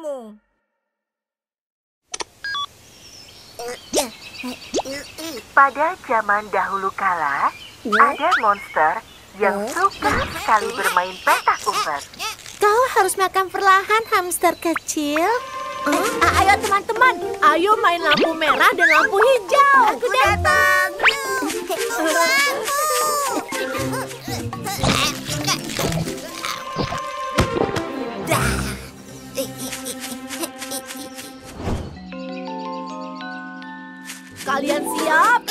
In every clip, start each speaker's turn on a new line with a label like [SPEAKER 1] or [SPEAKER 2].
[SPEAKER 1] denganmu.
[SPEAKER 2] Pada zaman dahulu kala, ada monster yang suka sekali bermain petak umpet.
[SPEAKER 3] Kau harus makan perlahan, hamster kecil.
[SPEAKER 1] Ayo teman-teman, ayo main lampu merah dan lampu hijau.
[SPEAKER 3] Aku datang.
[SPEAKER 1] Kalian siap?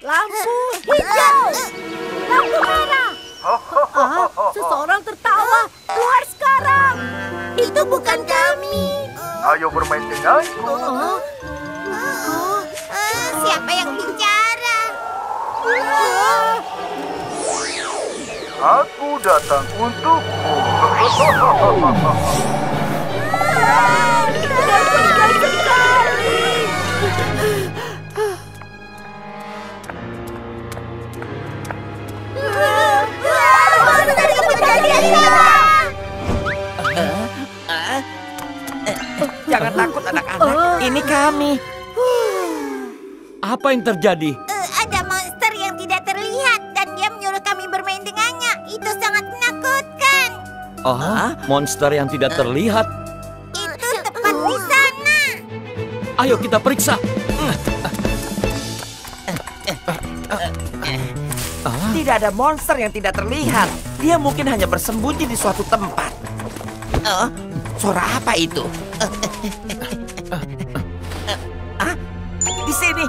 [SPEAKER 1] Lampu hijau, lampu merah. Seseorang tertawa. Keluar sekarang.
[SPEAKER 3] Itu bukan kami.
[SPEAKER 2] Ayo bermain denganku.
[SPEAKER 3] Siapa yang bicara?
[SPEAKER 2] Aku datang untukmu.
[SPEAKER 1] Menakutkan sekali.
[SPEAKER 4] Jangan takut anak-anak, ini kami.
[SPEAKER 5] Apa yang terjadi?
[SPEAKER 3] Ada monster yang tidak terlihat dan dia menyuruh kami bermain dengannya. Itu sangat menakutkan.
[SPEAKER 5] Oh, monster yang tidak terlihat.
[SPEAKER 3] Itu tepat di sana.
[SPEAKER 5] Ayo kita periksa.
[SPEAKER 4] Tidak ada monster yang tidak terlihat. Dia mungkin hanya bersembunyi di suatu tempat. Suara apa itu? Di sini.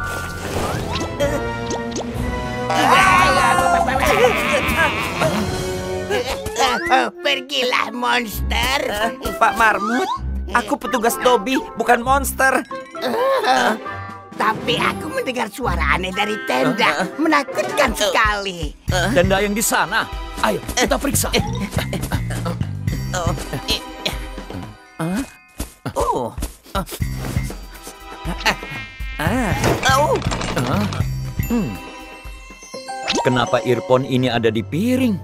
[SPEAKER 6] Pergilah monster.
[SPEAKER 4] Pak Marmut, aku petugas Dobby, bukan monster.
[SPEAKER 6] Tapi aku mendengar suara aneh dari tenda. Menakutkan sekali.
[SPEAKER 5] Tenda yang di sana. Ayo kita periksa. Kenapa earphone ini ada di piring?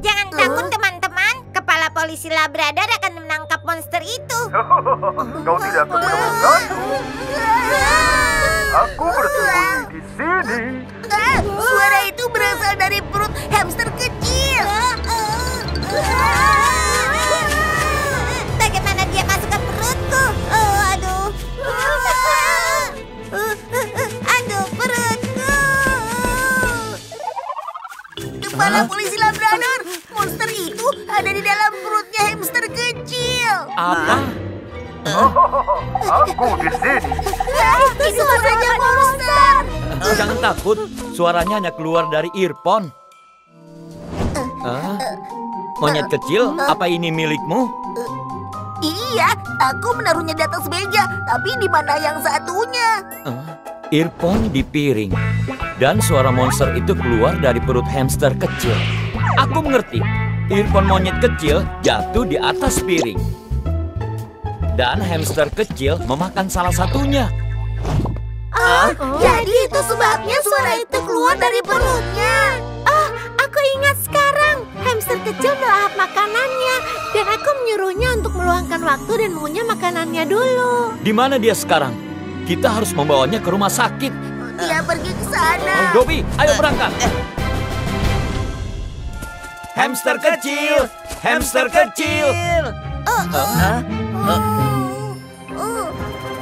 [SPEAKER 3] Jangan takut teman-teman. Kepala polisi Labrador akan menangkap monster itu.
[SPEAKER 2] Kau tidak akan menemukanku. Aku bersembunyi di sini.
[SPEAKER 3] Suara itu berasal dari perut hamster kecil. Bagaimana dia masuk ke perutku? Aduh. Aduh, perutku. Kepala polisi Labrador, monster itu ada di dalam perutnya hamster kecil.
[SPEAKER 5] Apa?
[SPEAKER 2] Aku di sini.
[SPEAKER 3] Itu suaranya monster.
[SPEAKER 5] Jangan takut, suaranya hanya keluar dari earphone. Monyet kecil, apa ini milikmu?
[SPEAKER 3] Iya, aku menaruhnya di atas meja. Tapi di mana yang satunya?
[SPEAKER 5] Earphone di piring. Dan suara monster itu keluar dari perut hamster kecil. Aku mengerti. Earphone monyet kecil jatuh di atas piring. Dan hamster kecil memakan salah satunya.
[SPEAKER 3] Jadi itu sebabnya suara itu keluar dari perutnya. Aku ingat sekarang. Hamster kecil melahap makanannya. Dan aku menyuruhnya untuk meluangkan waktu dan mengunyah makanannya dulu.
[SPEAKER 5] Di mana dia sekarang? Kita harus membawanya ke rumah sakit.
[SPEAKER 3] Dia pergi ke sana.
[SPEAKER 5] Dobby, ayo berangkat. Hamster kecil, hamster kecil.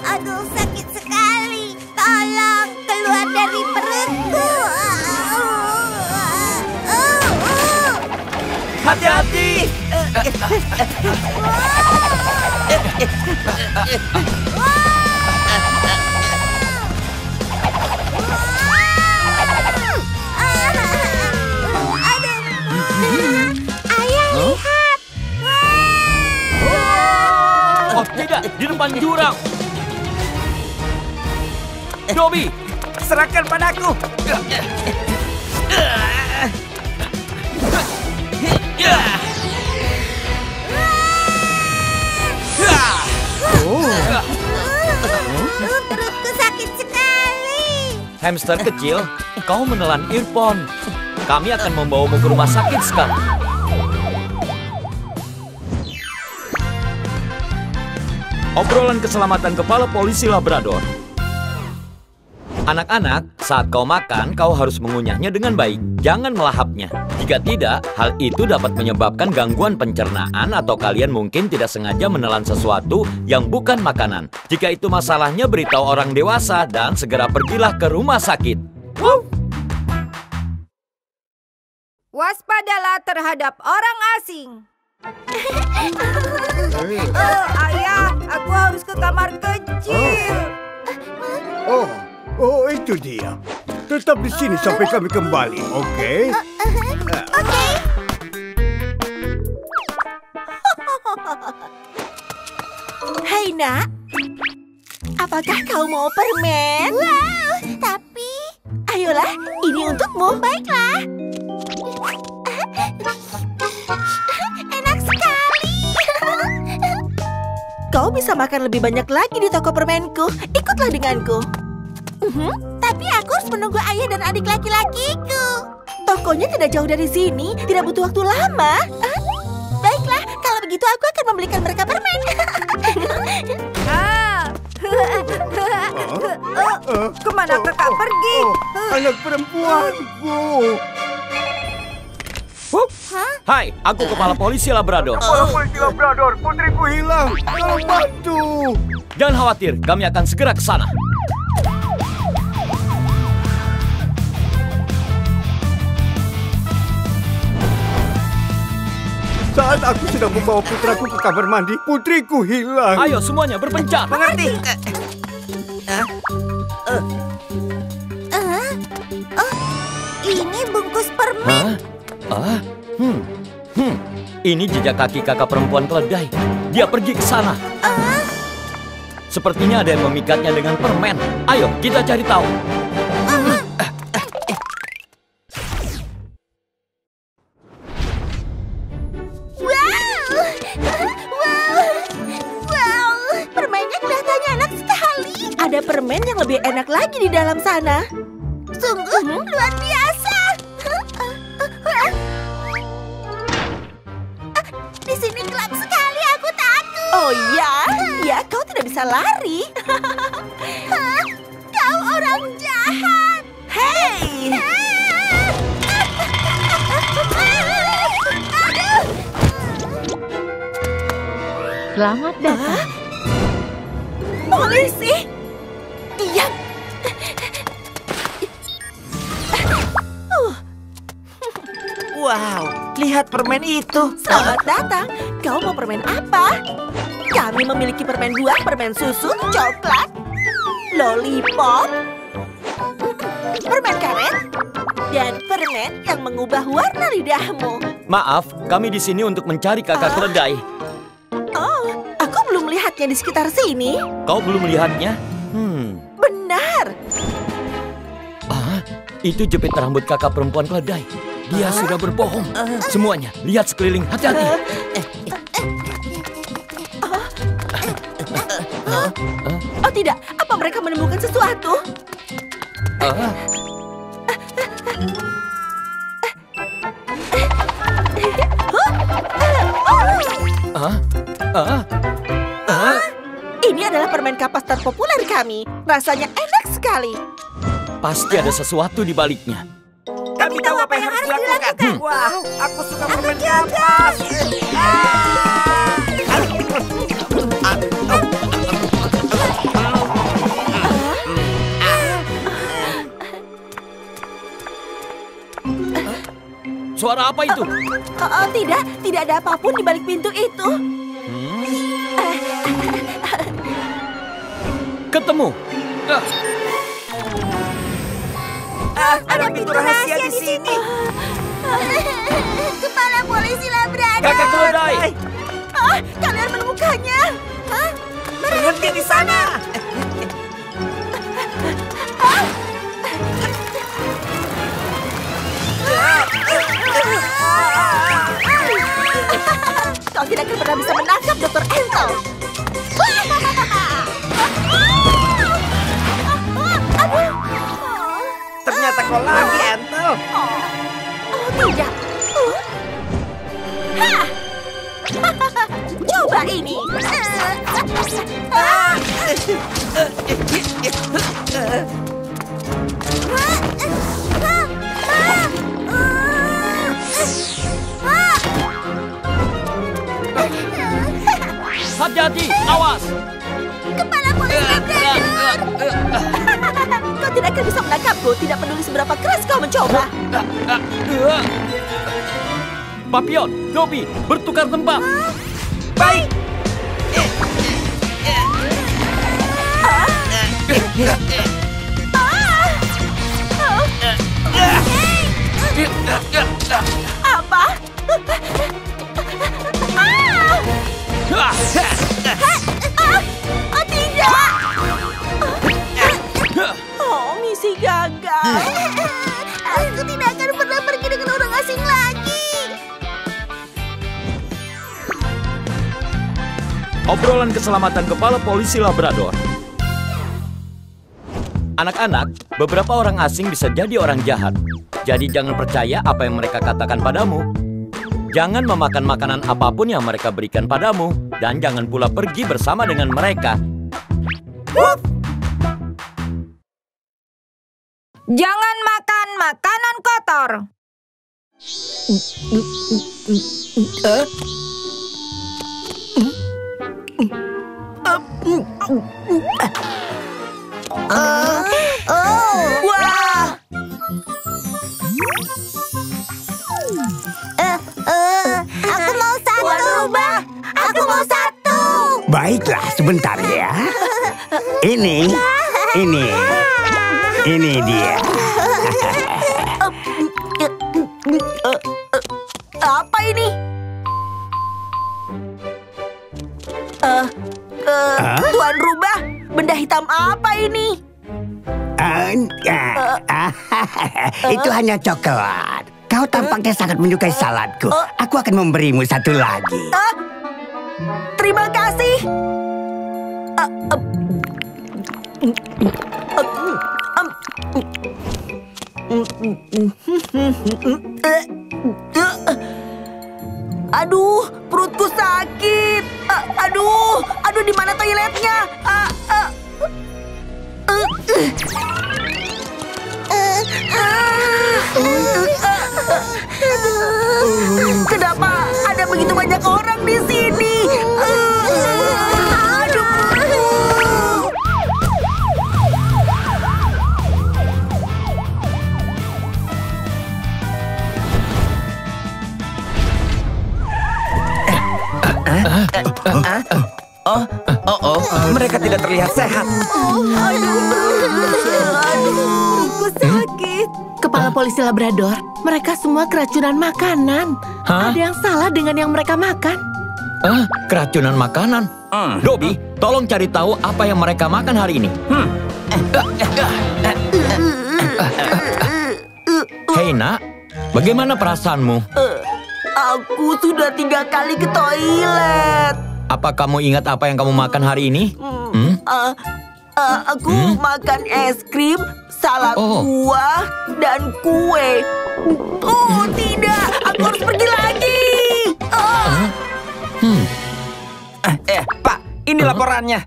[SPEAKER 3] Aduh, sakit sekali. Tolong, keluar dari perutku.
[SPEAKER 4] Hati-hati.
[SPEAKER 3] Ayah, lihat.
[SPEAKER 5] Oh tidak, di depan jurang. Dobby,
[SPEAKER 4] Serahkan padaku.
[SPEAKER 3] Perutku sakit sekali.
[SPEAKER 5] hamster kecil, kau menelan earphone. Kami akan membawamu ke rumah sakit sekarang. Obrolan keselamatan kepala polisi Labrador. Anak-anak, saat kau makan, kau harus mengunyahnya dengan baik. Jangan melahapnya. Jika tidak, hal itu dapat menyebabkan gangguan pencernaan atau kalian mungkin tidak sengaja menelan sesuatu yang bukan makanan. Jika itu masalahnya, beritahu orang dewasa dan segera pergilah ke rumah sakit.
[SPEAKER 7] Waspadalah terhadap orang asing. Ayah, aku harus ke kamar kecil.
[SPEAKER 8] Oh, itu dia. Tetap di sini sampai kami kembali, oke?
[SPEAKER 3] Oke.
[SPEAKER 1] Hei nak, apakah kau mau permen?
[SPEAKER 3] Wow, tapi...
[SPEAKER 1] Ayolah, ini untukmu.
[SPEAKER 3] Baiklah. Enak sekali.
[SPEAKER 1] Kau bisa makan lebih banyak lagi di toko permenku. Ikutlah denganku.
[SPEAKER 3] Tapi aku harus menunggu ayah dan adik laki-lakiku.
[SPEAKER 1] Tokonya tidak jauh dari sini, tidak butuh waktu lama.
[SPEAKER 3] Baiklah, kalau begitu aku akan membelikan mereka permen.
[SPEAKER 7] Kemana kakak pergi?
[SPEAKER 8] Anak perempuanku.
[SPEAKER 5] Hai, aku kepala polisi Labrador.
[SPEAKER 8] Polisi Labrador, putriku hilang. Tolong bantu.
[SPEAKER 5] Jangan khawatir, kami akan segera ke sana.
[SPEAKER 8] Saat aku sedang membawa putraku ke kamar mandi, putriku hilang.
[SPEAKER 5] Ayo semuanya berpencar.
[SPEAKER 4] Mengerti?
[SPEAKER 3] Ini bungkus permen.
[SPEAKER 5] Hah? Ini jejak kaki kakak perempuan keledai. Dia pergi ke sana. Sepertinya ada yang memikatnya dengan permen. Ayo, kita cari tahu.
[SPEAKER 3] Wow, permennya kelihatannya enak sekali.
[SPEAKER 1] Ada permen yang lebih enak lagi di dalam sana.
[SPEAKER 3] Sungguh luar biasa. Di sini gelap sekali, aku takut.
[SPEAKER 1] Oh ya? Ya, kau tidak bisa lari.
[SPEAKER 3] Kau orang jahat.
[SPEAKER 1] Hei!
[SPEAKER 9] Selamat datang.
[SPEAKER 1] Polisi! Diam!
[SPEAKER 4] Wow, lihat permen itu.
[SPEAKER 1] Selamat datang. Kau mau permen apa? Kami memiliki permen buah, permen susu, coklat, lollipop, permen karet, dan permen yang mengubah warna lidahmu.
[SPEAKER 5] Maaf, kami di sini untuk mencari kakak keledai.
[SPEAKER 1] Oh, aku belum melihatnya di sekitar sini.
[SPEAKER 5] Kau belum melihatnya?
[SPEAKER 1] Benar.
[SPEAKER 5] Itu jepit rambut kakak perempuan keledai. Dia sudah berbohong. Semuanya, lihat sekeliling. Hati-hati.
[SPEAKER 1] Oh tidak, apa mereka menemukan sesuatu? Ini adalah permen kapas terpopuler kami. Rasanya enak sekali.
[SPEAKER 5] Pasti ada sesuatu di baliknya.
[SPEAKER 4] Kami tahu apa yang harus dilakukan. Wow, aku suka permen kapas.
[SPEAKER 5] Suara apa itu?
[SPEAKER 1] Oh, tidak ada apapun di balik pintu itu.
[SPEAKER 5] Ketemu.
[SPEAKER 4] Ada pintu rahasia di sini.
[SPEAKER 3] Kepala polisi Labrador.
[SPEAKER 5] Kakak keledai.
[SPEAKER 1] Kalian menemukannya.
[SPEAKER 4] Berhenti di sana.
[SPEAKER 1] Kau tidak akan pernah bisa menangkap Dr. Entel.
[SPEAKER 4] Ternyata kau lagi, Entel.
[SPEAKER 1] Oh, tidak. Coba coba ini.
[SPEAKER 5] Hati-hati, awas!
[SPEAKER 3] Kepala polisi Labrador.
[SPEAKER 1] Kau tidak akan bisa menangkapku, tidak peduli seberapa keras kau mencoba.
[SPEAKER 5] Papion, Dobby, bertukar tempat.
[SPEAKER 4] Baik.
[SPEAKER 1] Apa? Oh, tidak! Oh, misi gagal.
[SPEAKER 3] Aku tidak akan pernah pergi dengan orang asing lagi.
[SPEAKER 5] Obrolan keselamatan kepala polisi Labrador. Anak-anak, beberapa orang asing bisa jadi orang jahat. Jadi jangan percaya apa yang mereka katakan padamu. Jangan memakan makanan apapun yang mereka berikan padamu. Dan jangan pula pergi bersama dengan mereka.
[SPEAKER 7] Jangan makan makanan kotor.
[SPEAKER 1] Wah!
[SPEAKER 3] Aku mau satu. Aku mau satu.
[SPEAKER 6] Baiklah, sebentar ya. Ini dia.
[SPEAKER 1] Apa ini? Tuan Rubah, benda hitam apa ini?
[SPEAKER 6] Itu hanya coklat. Kau tampaknya sangat menyukai saladku. Aku akan memberimu satu lagi.
[SPEAKER 1] Terima kasih. Aduh, perutku sakit. Aduh, di mana toiletnya? Kenapa ada begitu banyak orang di sini?
[SPEAKER 4] Mereka tidak terlihat sehat.
[SPEAKER 1] Perutku sakit.
[SPEAKER 3] Kepala polisi Labrador, mereka semua keracunan makanan.
[SPEAKER 5] Hah?
[SPEAKER 3] Ada yang salah dengan yang mereka makan.
[SPEAKER 5] Keracunan makanan? Dobby, tolong cari tahu apa yang mereka makan hari ini. Hei nak, bagaimana perasaanmu?
[SPEAKER 1] Aku sudah 3 kali ke toilet.
[SPEAKER 5] Apa kamu ingat apa yang kamu makan hari ini?
[SPEAKER 1] Aku makan es krim, salad buah, dan kue. Oh tidak, aku harus pergi lagi.
[SPEAKER 4] Pak, ini laporannya.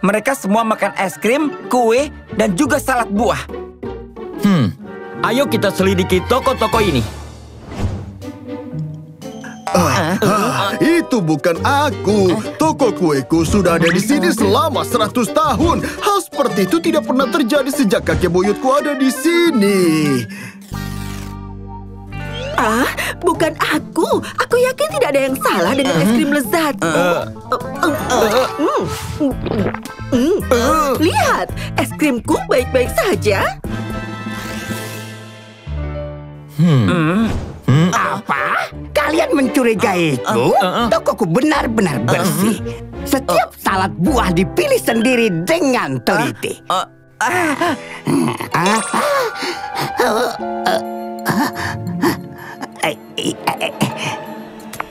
[SPEAKER 4] Mereka semua makan es krim, kue, dan juga salad buah.
[SPEAKER 5] Ayo kita selidiki toko-toko ini.
[SPEAKER 10] Itu bukan aku. Toko kueku sudah ada di sini selama 100 tahun. Hal seperti itu tidak pernah terjadi sejak kakek buyutku ada di sini.
[SPEAKER 1] Bukan aku. Aku yakin tidak ada yang salah dengan es krim lezat. Lihat, es krimku baik-baik saja.
[SPEAKER 6] Apa? Kalian mencurigaiku? Tokoku benar-benar bersih. Setiap salad buah dipilih sendiri dengan teliti.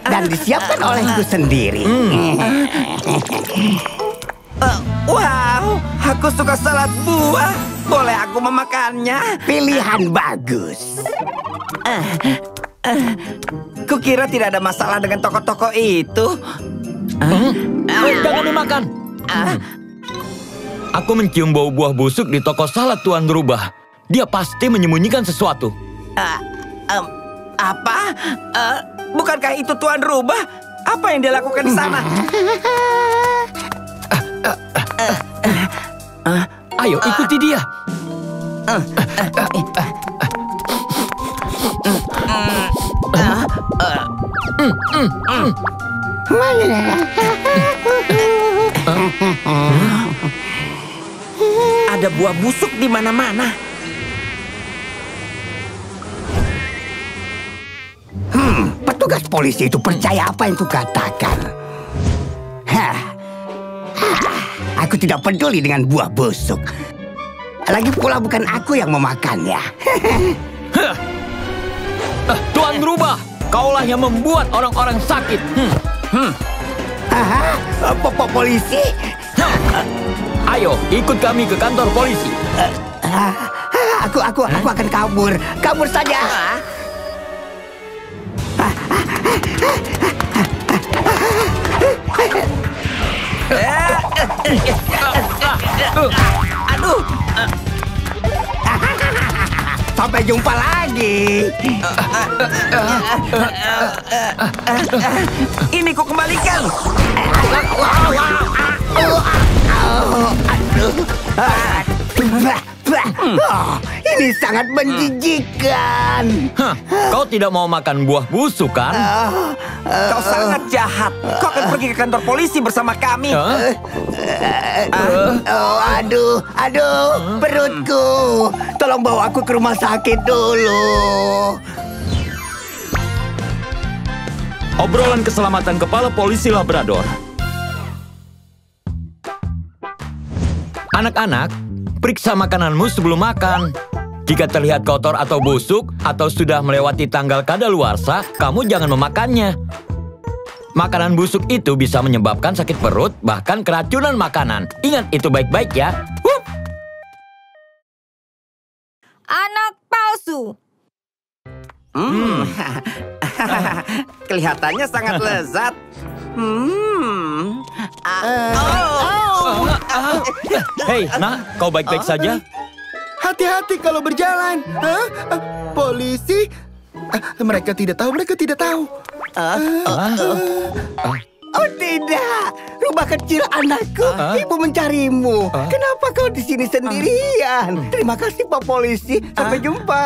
[SPEAKER 6] Dan disiapkan olehku sendiri.
[SPEAKER 4] Wow, aku suka salad buah. Boleh aku memakannya?
[SPEAKER 6] Pilihan bagus.
[SPEAKER 4] Kukira tidak ada masalah dengan toko-toko itu.
[SPEAKER 5] Jangan dimakan. Aku mencium bau buah busuk di toko salad Tuan Rubah. Dia pasti menyembunyikan sesuatu.
[SPEAKER 4] Apa? Bukankah itu Tuan Rubah? Apa yang dia lakukan di sana?
[SPEAKER 5] Ayo, ikuti dia.
[SPEAKER 4] Ada buah busuk di mana-mana.
[SPEAKER 6] Petugas polisi itu percaya apa yang kukatakan. Aku tidak peduli dengan buah busuk. Lagi pula bukan aku yang memakannya.
[SPEAKER 5] Tuan Rubah, kaulah yang membuat orang-orang sakit.
[SPEAKER 6] Polisi?
[SPEAKER 5] Ayo, ikut kami ke kantor polisi.
[SPEAKER 6] Aku akan kabur. Kabur saja.
[SPEAKER 4] Aduh.
[SPEAKER 6] Sampai jumpa lagi.
[SPEAKER 4] Ini ku kembalikan.
[SPEAKER 6] Ini sangat menjijikan.
[SPEAKER 5] Kau tidak mau makan buah busuk, kan?
[SPEAKER 4] Kau sangat jahat. Kau akan pergi ke kantor polisi bersama kami.
[SPEAKER 6] Aduh, perutku. Tolong bawa aku ke rumah sakit dulu.
[SPEAKER 5] Obrolan keselamatan kepala polisi Labrador. Anak-anak, periksa makananmu sebelum makan. Jika terlihat kotor atau busuk, atau sudah melewati tanggal kadaluarsa, kamu jangan memakannya. Makanan busuk itu bisa menyebabkan sakit perut, bahkan keracunan makanan. Ingat itu baik-baik ya.
[SPEAKER 7] Anak palsu.
[SPEAKER 4] Kelihatannya sangat lezat.
[SPEAKER 5] Hei, nak, kau baik-baik saja?
[SPEAKER 10] Hati-hati kalau berjalan. Polisi? Mereka tidak tahu.
[SPEAKER 6] Oh tidak, rumah kecil anakku. Ibu mencarimu. Kenapa kau di sini sendirian? Terima kasih Pak Polisi. Sampai jumpa.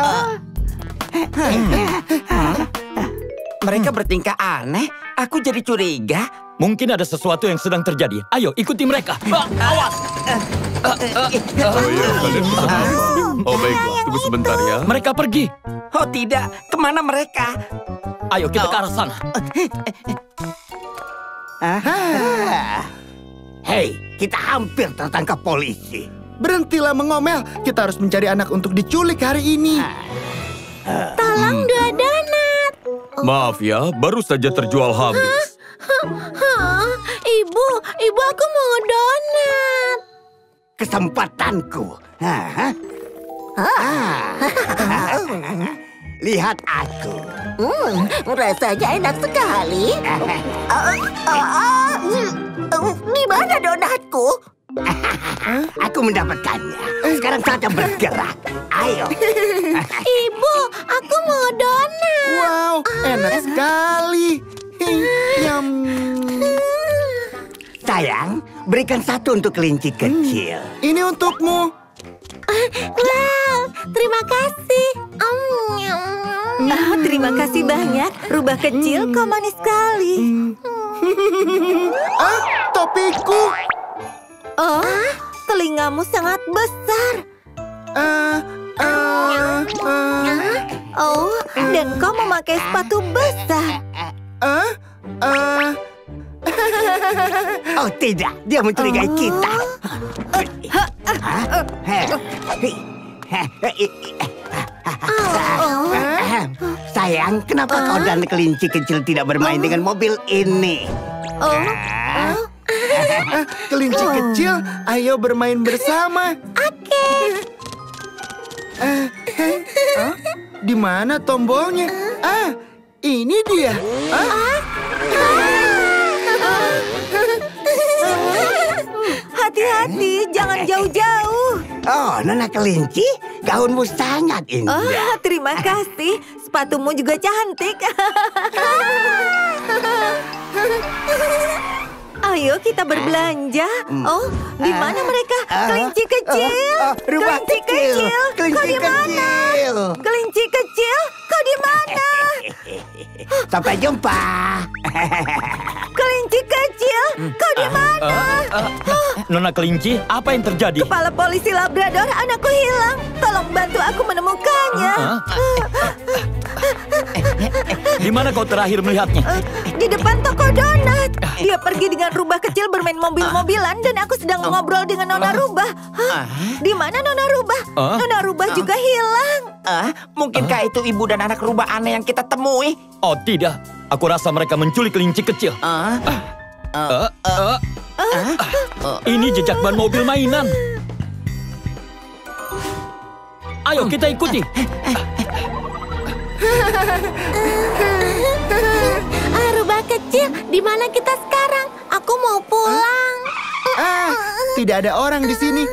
[SPEAKER 4] Mereka bertingkah aneh. Aku jadi curiga.
[SPEAKER 5] Mungkin ada sesuatu yang sedang terjadi. Ayo, ikuti mereka. Awas!
[SPEAKER 11] Oh baiklah, tunggu sebentar ya.
[SPEAKER 5] Mereka pergi.
[SPEAKER 4] Oh tidak, kemana mereka?
[SPEAKER 5] Ayo kita ke arah sana.
[SPEAKER 6] Hei, kita hampir tertangkap polisi.
[SPEAKER 10] Berhentilah mengomel. Kita harus mencari anak untuk diculik hari ini.
[SPEAKER 3] Tolong 2 donat.
[SPEAKER 11] Maaf ya, baru saja terjual habis.
[SPEAKER 3] Ibu aku mau donat.
[SPEAKER 6] Kesempatanku. Lihat aku.
[SPEAKER 3] Rasanya enak sekali. Di mana donatku?
[SPEAKER 6] Aku mendapatkannya. Sekarang saatnya bergerak. Ayo.
[SPEAKER 3] Ibu, aku mau donat.
[SPEAKER 10] Wow, enak sekali. Yum.
[SPEAKER 6] Sayang, berikan 1 untuk kelinci kecil.
[SPEAKER 10] Ini untukmu.
[SPEAKER 3] Wow, terima kasih.
[SPEAKER 7] Terima kasih banyak. Rubah kecil, kau manis sekali.
[SPEAKER 10] Topiku.
[SPEAKER 7] Oh, telingamu sangat besar. Oh, dan kau memakai sepatu besar.
[SPEAKER 6] Oh tidak, dia mencurigai kita. Sayang, kenapa kau dan kelinci kecil tidak bermain dengan mobil ini?
[SPEAKER 10] Kelinci kecil, ayo bermain bersama.
[SPEAKER 3] Oke.
[SPEAKER 10] Di mana tombolnya? Ini dia.
[SPEAKER 7] Hati-hati, jangan jauh-jauh.
[SPEAKER 6] Oh, Nona Kelinci, gaunmu sangat indah.
[SPEAKER 7] Oh, terima kasih. Sepatumu juga cantik. Ayo kita berbelanja. Oh, di mana mereka? Kelinci kecil.
[SPEAKER 6] Rubah
[SPEAKER 7] Kelinci kecil. Kau di mana? Kelinci kecil, kau di mana?
[SPEAKER 6] Sampai jumpa.
[SPEAKER 7] Kelinci kecil, kau di mana?
[SPEAKER 5] Nona Kelinci, apa yang terjadi?
[SPEAKER 7] Kepala polisi Labrador, anakku hilang. Tolong bantu aku menemukannya.
[SPEAKER 5] Di mana kau terakhir melihatnya?
[SPEAKER 7] Di depan toko donat. Dia pergi dengan rubah kecil bermain mobil-mobilan dan aku sedang ngobrol dengan Nona Rubah. Di mana Nona Rubah? Nona Rubah juga hilang.
[SPEAKER 4] Mungkinkah itu ibu dan anak rubah aneh yang kita temui?
[SPEAKER 5] Oh tidak, aku rasa mereka menculik kelinci kecil. Ini jejak ban mobil mainan. Ayo kita ikuti.
[SPEAKER 3] Rubah kecil, di mana kita sekarang? Aku mau pulang.
[SPEAKER 10] Tidak ada orang di sini.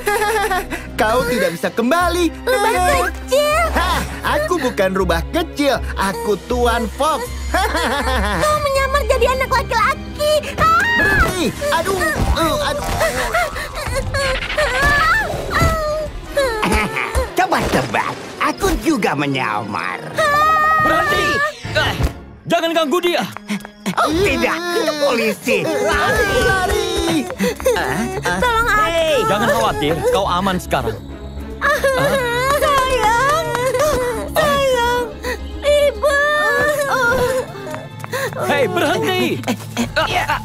[SPEAKER 10] Kau tidak bisa kembali.
[SPEAKER 3] Rubah kecil.
[SPEAKER 10] Aku bukan rubah kecil. Aku Tuan Fox.
[SPEAKER 3] Kau menyamar jadi anak laki-laki.
[SPEAKER 10] Berhenti. Aduh.
[SPEAKER 6] Coba tebak, aku juga menyamar.
[SPEAKER 5] Berhenti. Jangan ganggu dia.
[SPEAKER 6] Oh tidak, itu polisi.
[SPEAKER 10] Lari.
[SPEAKER 3] Tolong aku.
[SPEAKER 5] Jangan khawatir, kau aman sekarang.
[SPEAKER 3] Sayang, Ibu.
[SPEAKER 5] Hei, berhenti. Ya.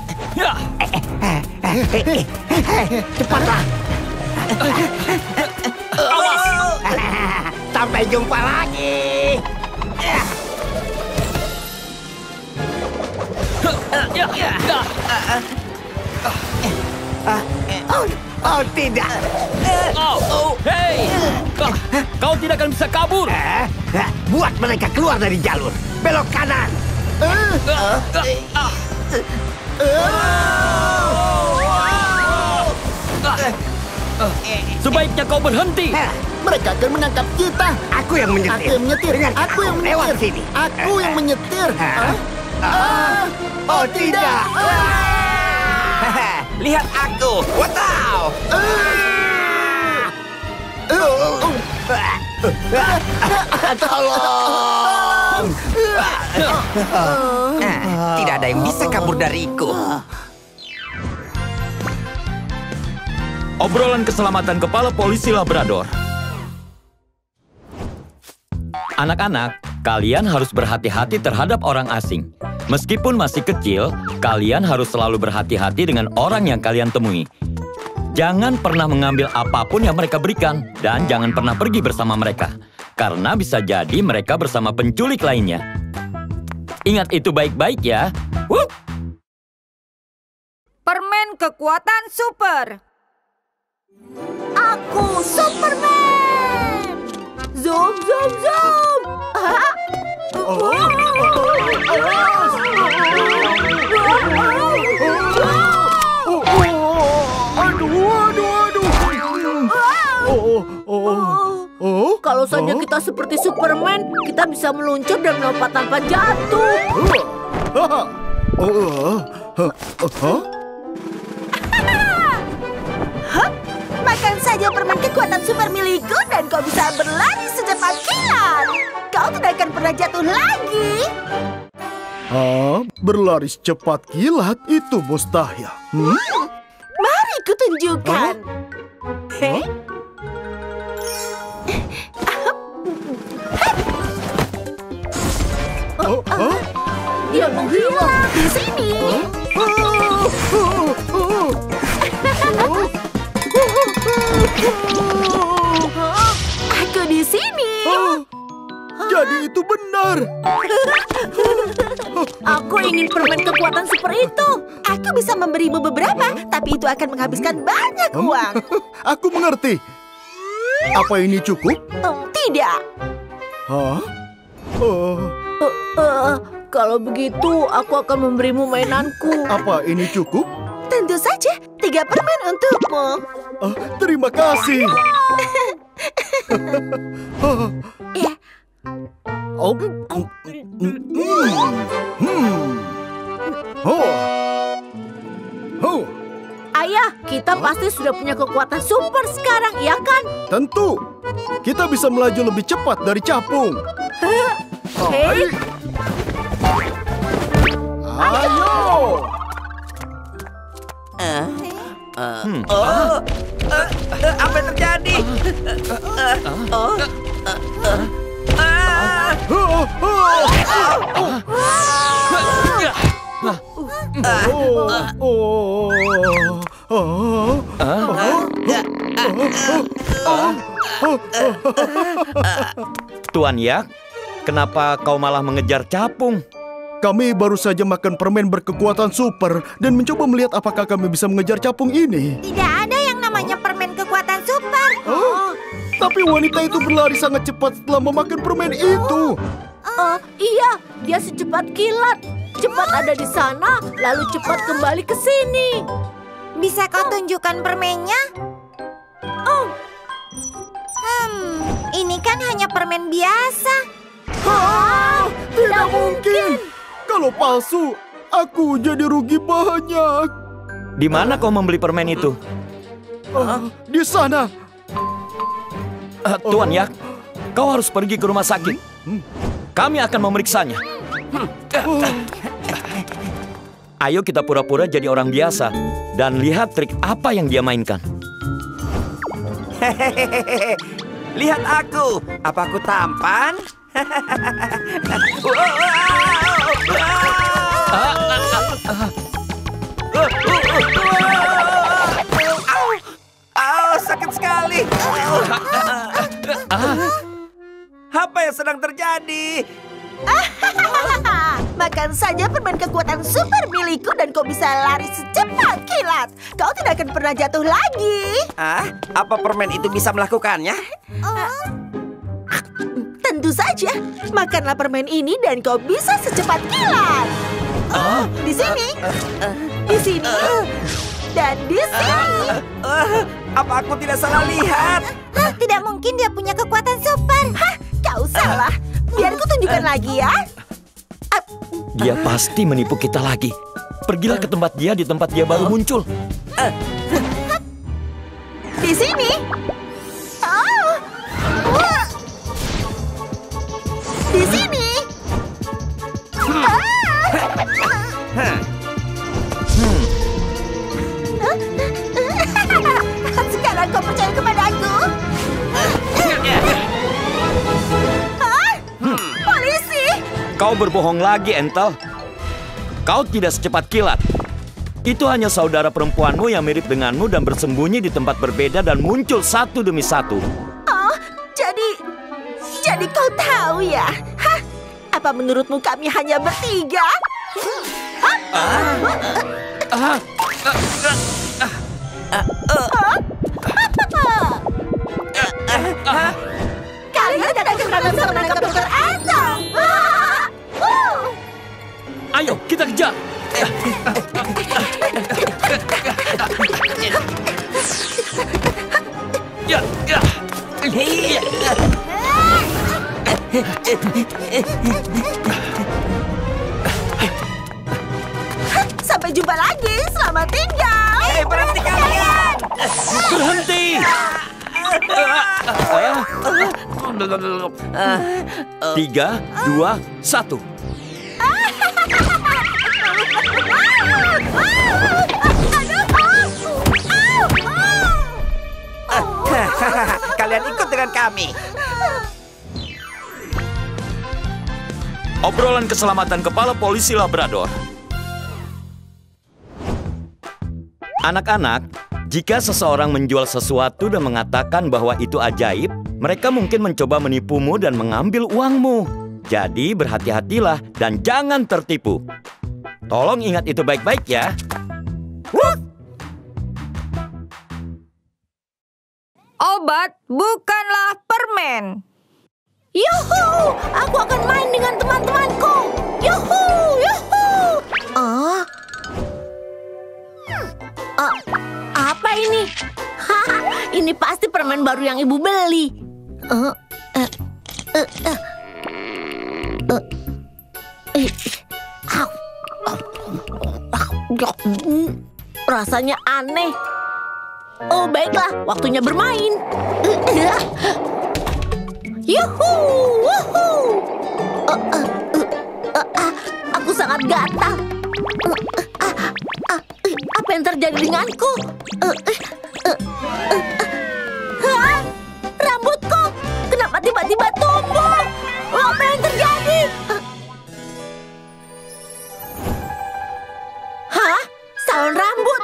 [SPEAKER 6] Cepatlah.
[SPEAKER 5] Awas.
[SPEAKER 6] Sampai jumpa lagi. Oh tidak.
[SPEAKER 5] Hei, kau tidak akan bisa kabur.
[SPEAKER 6] Buat mereka keluar dari jalur. Belok kanan.
[SPEAKER 5] Sebaiknya kau berhenti.
[SPEAKER 10] Mereka akan menangkap kita.
[SPEAKER 6] Aku yang menyetir.
[SPEAKER 10] Aku yang menyetir.
[SPEAKER 6] Lewat sini.
[SPEAKER 10] Aku yang menyetir.
[SPEAKER 6] Oh tidak.
[SPEAKER 4] Lihat aku. Wow.
[SPEAKER 6] Tolong.
[SPEAKER 4] Tidak ada yang bisa kabur dariku.
[SPEAKER 5] Obrolan keselamatan kepala polisi Labrador. Anak-anak, kalian harus berhati-hati terhadap orang asing. Meskipun masih kecil, kalian harus selalu berhati-hati dengan orang yang kalian temui. Jangan pernah mengambil apapun yang mereka berikan, dan jangan pernah pergi bersama mereka. Karena bisa jadi mereka bersama penculik lainnya. Ingat itu baik-baik ya. Wup!
[SPEAKER 7] Permen kekuatan super.
[SPEAKER 3] Aku Superman. Zoom, zoom, zoom. Kalau saja kita seperti Superman, kita bisa meluncur dan melompat tanpa jatuh. Makan saja permen kekuatan super milikku dan kau bisa berlari secepat kilat. Kau tidak akan pernah jatuh lagi.
[SPEAKER 10] Berlari secepat kilat itu mustahil.
[SPEAKER 3] Mari kutunjukkan. Dia menghilang di sini. Aku di sini.
[SPEAKER 10] Jadi itu benar.
[SPEAKER 3] Aku ingin permen kekuatan super itu. Aku bisa memberimu beberapa, tapi itu akan menghabiskan banyak uang.
[SPEAKER 10] Aku mengerti. Apa ini cukup?
[SPEAKER 3] Tidak. Kalau begitu, aku akan memberimu mainanku.
[SPEAKER 10] Apa ini cukup?
[SPEAKER 3] Tentu saja, 3
[SPEAKER 1] 3 permen untukmu.
[SPEAKER 10] Terima kasih.
[SPEAKER 3] Ayah, kita pasti sudah punya kekuatan super sekarang, ya kan?
[SPEAKER 10] Tentu. Kita bisa melaju lebih cepat dari capung.
[SPEAKER 3] Hei,
[SPEAKER 10] Ayo.
[SPEAKER 4] Apa yang terjadi?
[SPEAKER 5] Tuan Yak, kenapa kau malah mengejar capung?
[SPEAKER 10] Kami baru saja makan permen berkekuatan super dan mencoba melihat apakah kami bisa mengejar capung ini.
[SPEAKER 3] tidak ada yang namanya permen kekuatan super.
[SPEAKER 10] Tapi wanita itu berlari sangat cepat setelah memakan permen itu.
[SPEAKER 3] Iya, dia secepat kilat. Cepat ada di sana, lalu cepat kembali ke sini. Bisa kau tunjukkan permennya? Ini kan hanya permen biasa.
[SPEAKER 10] Tidak mungkin. Kalau palsu, aku jadi rugi banyak.
[SPEAKER 5] Di mana kau membeli permen itu?
[SPEAKER 10] Di sana.
[SPEAKER 5] Tuan Yak, kau harus pergi ke rumah sakit. Kami akan memeriksanya. Ayo kita pura-pura jadi orang biasa dan lihat trik apa yang dia mainkan.
[SPEAKER 4] Lihat aku. Apa aku tampan? Sakit sekali. Apa yang sedang terjadi?
[SPEAKER 1] Makan saja permen kekuatan super milikku dan kau bisa lari secepat kilat. Kau tidak akan pernah jatuh lagi.
[SPEAKER 4] Apa permen itu bisa melakukannya?
[SPEAKER 1] Tentu saja. Makanlah permen ini dan kau bisa secepat kilat. Di sini. Di sini. Dan di sini.
[SPEAKER 4] Apa aku tidak salah lihat?
[SPEAKER 3] Tidak mungkin dia punya kekuatan super.
[SPEAKER 1] Kau salah. Biar ku tunjukkan lagi ya.
[SPEAKER 5] Dia pasti menipu kita lagi. Pergilah ke tempat dia di tempat dia baru muncul.
[SPEAKER 1] Di sini. Di sini. Sekarang kau percaya kepadaku? Polisi!
[SPEAKER 5] Kau berbohong lagi, Entel. Kau tidak secepat kilat. Itu hanya saudara perempuanmu yang mirip denganmu dan bersembunyi di tempat berbeda dan muncul satu demi satu.
[SPEAKER 1] Jadi kau tahu ya? Apa menurutmu kami hanya bertiga? Kalian tidak akan pernah bisa menangkap Dr. Anton.
[SPEAKER 5] Ayo, kita kejar.
[SPEAKER 1] Sampai jumpa lagi. Selamat tinggal.
[SPEAKER 4] Berhenti kalian.
[SPEAKER 5] Berhenti. 3, 2, 1.
[SPEAKER 4] Kalian ikut dengan kami.
[SPEAKER 5] Obrolan keselamatan kepala polisi Labrador. Anak-anak, jika seseorang menjual sesuatu dan mengatakan bahwa itu ajaib, mereka mungkin mencoba menipumu dan mengambil uangmu. Jadi berhati-hatilah dan jangan tertipu. Tolong ingat itu baik-baik ya.
[SPEAKER 7] Obat bukanlah permen.
[SPEAKER 3] Yuhu! Aku akan main dengan teman-temanku. Yuhu! Yuhu! Apa ini? Haha, ini pasti permen baru yang ibu beli. Rasanya aneh. Oh, baiklah, waktunya bermain. Yuhu, wuhu. Aku sangat gatal. Apa yang terjadi denganku? Rambutku, kenapa tiba-tiba tumbuh? Apa yang terjadi? Hah? Salon rambut?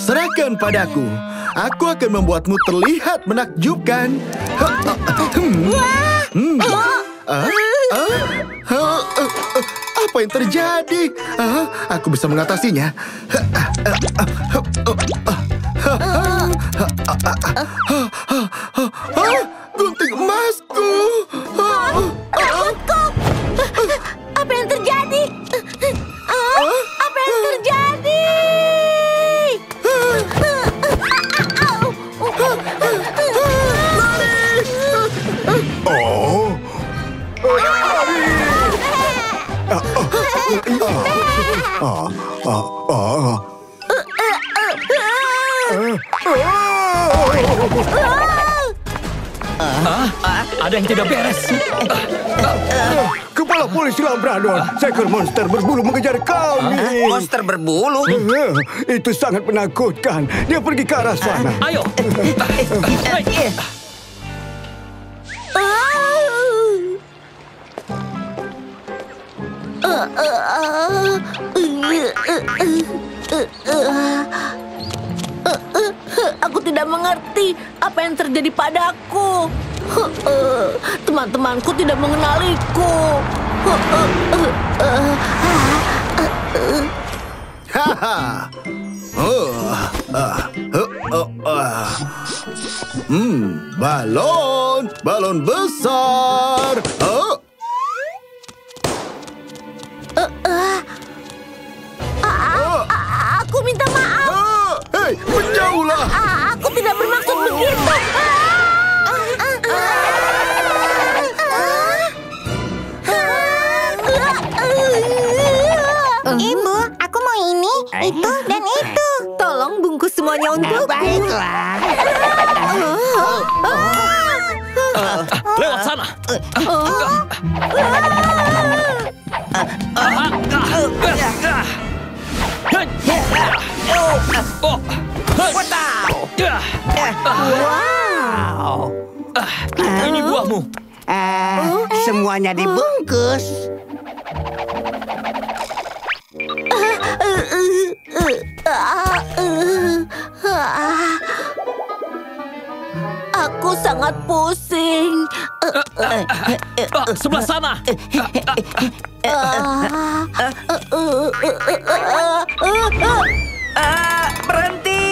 [SPEAKER 10] Serahkan padaku. Aku akan membuatmu terlihat menakjubkan. Apa yang terjadi? Aku bisa mengatasinya. Gunting emasku.
[SPEAKER 3] Rambutku. Apa yang terjadi? Apa yang terjadi?
[SPEAKER 5] Ada yang tidak beres.
[SPEAKER 8] Kepala polisi Labrador, seekor monster berbulu mengejar kami.
[SPEAKER 4] Monster berbulu?
[SPEAKER 8] Itu sangat menakutkan. Dia pergi ke arah sana.
[SPEAKER 5] Ayo.
[SPEAKER 3] Aku tidak mengerti apa yang terjadi padaku. Teman-temanku tidak mengenaliku.
[SPEAKER 10] Balon besar.
[SPEAKER 3] Aku minta maaf.
[SPEAKER 10] Hei, menjauhlah.
[SPEAKER 3] Aku tidak bermaksud begitu.
[SPEAKER 7] Ibu, aku mau ini, itu, dan itu.
[SPEAKER 1] Tolong bungkus semuanya untukku.
[SPEAKER 4] Baiklah.
[SPEAKER 5] Lewat sana.
[SPEAKER 4] Wow.
[SPEAKER 5] Ini buahmu.
[SPEAKER 6] Semuanya dibungkus.
[SPEAKER 3] Aku sangat pusing.
[SPEAKER 5] Sebelah sana.
[SPEAKER 4] Berhenti.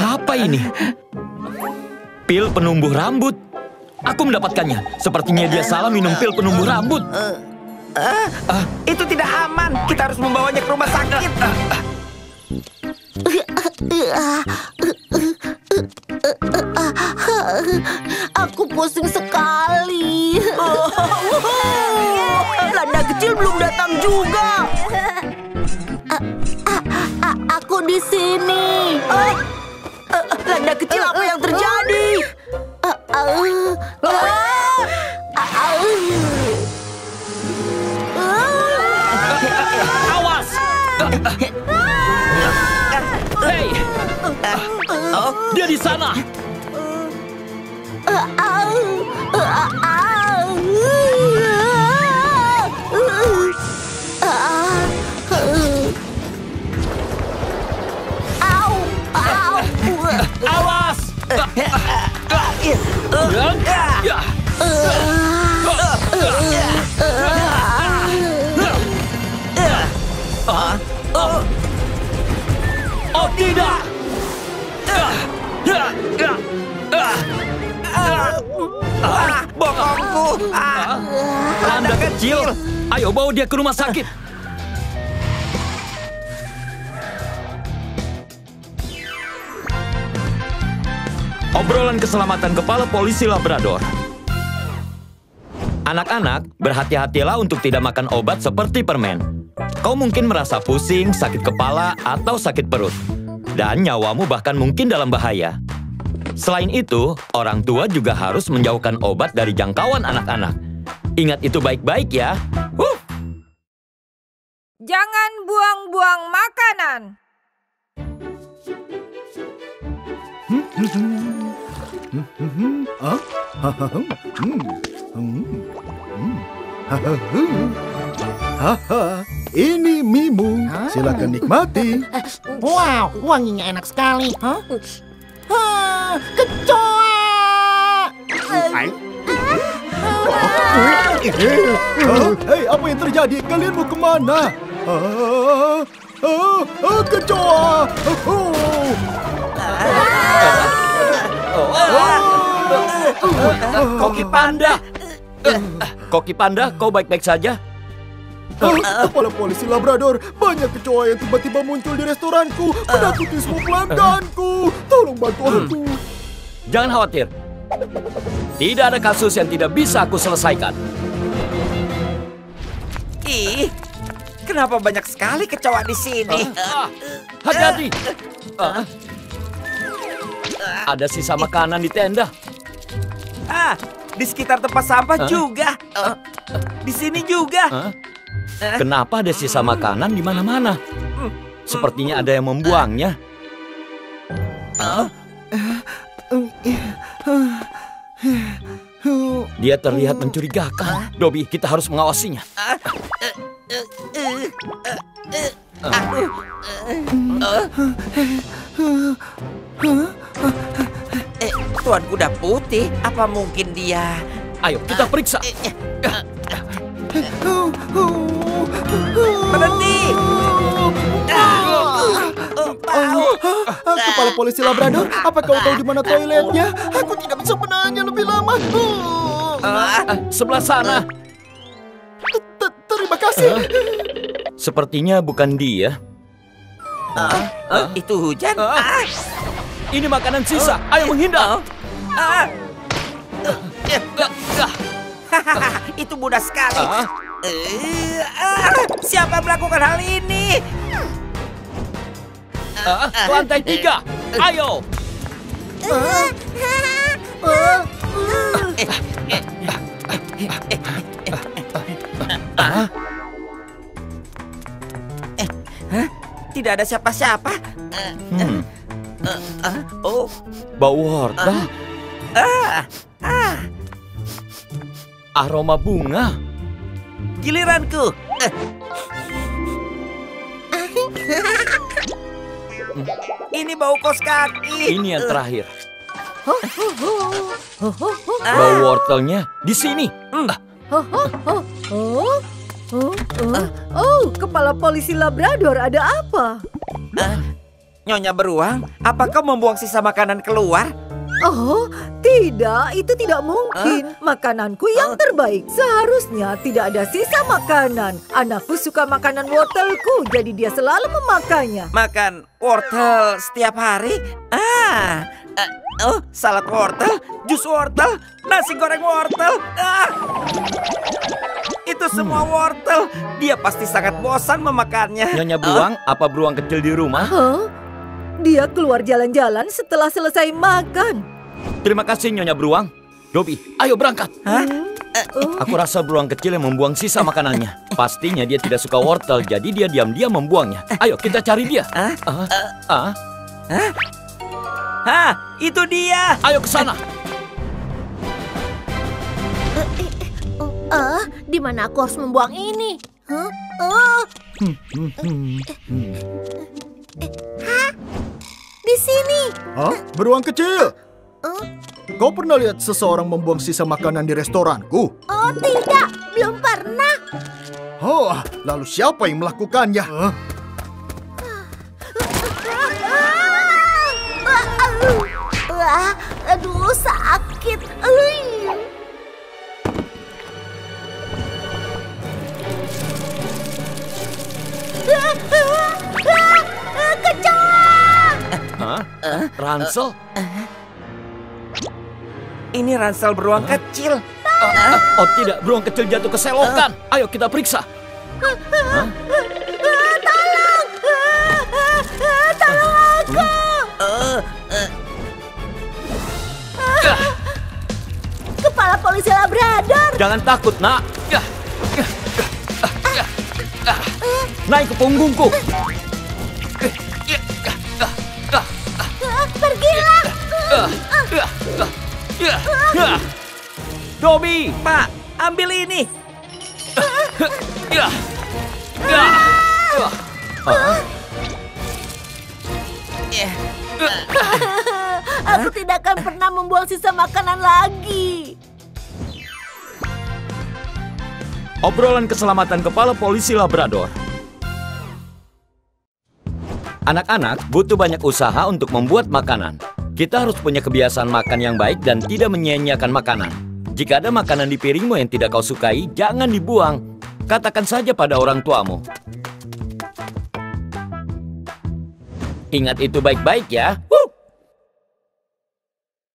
[SPEAKER 5] Apa ini? Pil penumbuh rambut. Aku mendapatkannya. Sepertinya dia salah minum pil penumbuh rambut.
[SPEAKER 4] Itu tidak aman. Kita harus membawanya ke rumah sakit.
[SPEAKER 3] Aku pusing sekali.
[SPEAKER 1] Landa kecil belum datang juga.
[SPEAKER 3] Aku di sini.
[SPEAKER 1] Landa kecil, apa yang terjadi?
[SPEAKER 5] Awas! Hei! Dia di sana. Awas! Oh tidak!
[SPEAKER 4] Bokongku.
[SPEAKER 5] Anda kecil. Ayo bawa dia ke rumah sakit. Obrolan keselamatan kepala polisi Labrador. Anak-anak, berhati-hatilah untuk tidak makan obat seperti permen. Kau mungkin merasa pusing, sakit kepala, atau sakit perut. Dan nyawamu bahkan mungkin dalam bahaya. Selain itu, orang tua juga harus menjauhkan obat dari jangkauan anak-anak. Ingat itu baik-baik ya.
[SPEAKER 7] Jangan buang-buang makanan.
[SPEAKER 10] Ini mimu. Silakan nikmati.
[SPEAKER 6] Wow, wanginya enak sekali. Kecoa!
[SPEAKER 10] Hei, apa yang terjadi? Kalian mau kemana? Kecoa!
[SPEAKER 5] Koki Panda. Koki Panda, kau baik-baik saja?
[SPEAKER 10] Kepala polisi Labrador, banyak kecoa yang tiba-tiba muncul di restoranku, menakuti semua pelangganku. Tolong bantu aku.
[SPEAKER 5] Jangan khawatir. Tidak ada kasus yang tidak bisa aku selesaikan.
[SPEAKER 4] Ih, kenapa banyak sekali kecoa di sini?
[SPEAKER 5] Hati-hati. Ada sisa makanan di tenda.
[SPEAKER 4] Di sekitar tempat sampah juga. Di sini juga.
[SPEAKER 5] Kenapa ada sisa makanan di mana-mana? Sepertinya ada yang membuangnya. Dia terlihat mencurigakan. Dobby, kita harus mengawasinya.
[SPEAKER 4] Tuan Kuda Putih, apa mungkin dia...
[SPEAKER 5] Ayo, kita periksa.
[SPEAKER 4] Berhenti!
[SPEAKER 10] Kepala polisi Labrador, apa kau tahu di mana toiletnya? Aku tidak bisa menahannya lebih lama.
[SPEAKER 5] Sebelah sana.
[SPEAKER 10] Terima kasih.
[SPEAKER 5] Sepertinya bukan dia.
[SPEAKER 4] Itu hujan.
[SPEAKER 5] Ini makanan sisa. Ayo menghindar.
[SPEAKER 4] Itu mudah sekali. Siapa yang melakukan hal ini?
[SPEAKER 5] Lantai 3. Ayo.
[SPEAKER 4] Tidak ada siapa-siapa.
[SPEAKER 5] Bau wortel. Aroma bunga.
[SPEAKER 4] Giliranku. Ini bau kos kaki.
[SPEAKER 5] Ini yang terakhir. Bau wortelnya di sini.
[SPEAKER 7] Kepala polisi Labrador, ada apa?
[SPEAKER 4] Nyonya Beruang, apakah membuang sisa makanan keluar?
[SPEAKER 7] Oh, tidak, itu tidak mungkin. Makananku yang terbaik. Seharusnya tidak ada sisa makanan. Anakku suka makanan wortelku, jadi dia selalu memakannya.
[SPEAKER 4] Makan wortel setiap hari? Salad wortel, jus wortel, nasi goreng wortel. Itu semua wortel. Dia pasti sangat bosan memakannya.
[SPEAKER 5] Nyonya Beruang, apa beruang kecil di rumah?
[SPEAKER 7] Dia keluar jalan-jalan setelah selesai makan.
[SPEAKER 5] Terima kasih, Nyonya Beruang. Dobby, ayo berangkat. Aku rasa beruang kecil yang membuang sisa makanannya. Pastinya dia tidak suka wortel, jadi dia diam-diam membuangnya. Ayo, kita cari dia.
[SPEAKER 4] Itu dia.
[SPEAKER 5] Ayo ke sana.
[SPEAKER 3] Di mana aku harus membuang ini? Di sini.
[SPEAKER 10] Beruang kecil. Kau pernah lihat seseorang membuang sisa makanan di restoranku?
[SPEAKER 3] Oh tidak, belum pernah.
[SPEAKER 10] Lalu siapa yang melakukannya?
[SPEAKER 3] Aduh, sakit.
[SPEAKER 5] ransel?
[SPEAKER 4] Ini ransel beruang kecil.
[SPEAKER 5] Oh tidak, beruang kecil jatuh ke selokan. Ayo kita periksa.
[SPEAKER 3] Tolong! Tolong aku! Kepala polisi Labrador!
[SPEAKER 5] Jangan takut, nak. Naik ke punggungku.
[SPEAKER 3] Pergilah!
[SPEAKER 5] Dobby,
[SPEAKER 4] Pak, ambil ini.
[SPEAKER 3] Aku tidak akan pernah membuang sisa makanan lagi.
[SPEAKER 5] obrolan keselamatan kepala polisi Labrador. Anak-anak butuh banyak usaha untuk membuat makanan. Kita harus punya kebiasaan makan yang baik dan tidak menyia-nyiakan makanan. Jika ada makanan di piringmu yang tidak kau sukai, jangan dibuang. Katakan saja pada orang tuamu. Ingat itu baik-baik ya.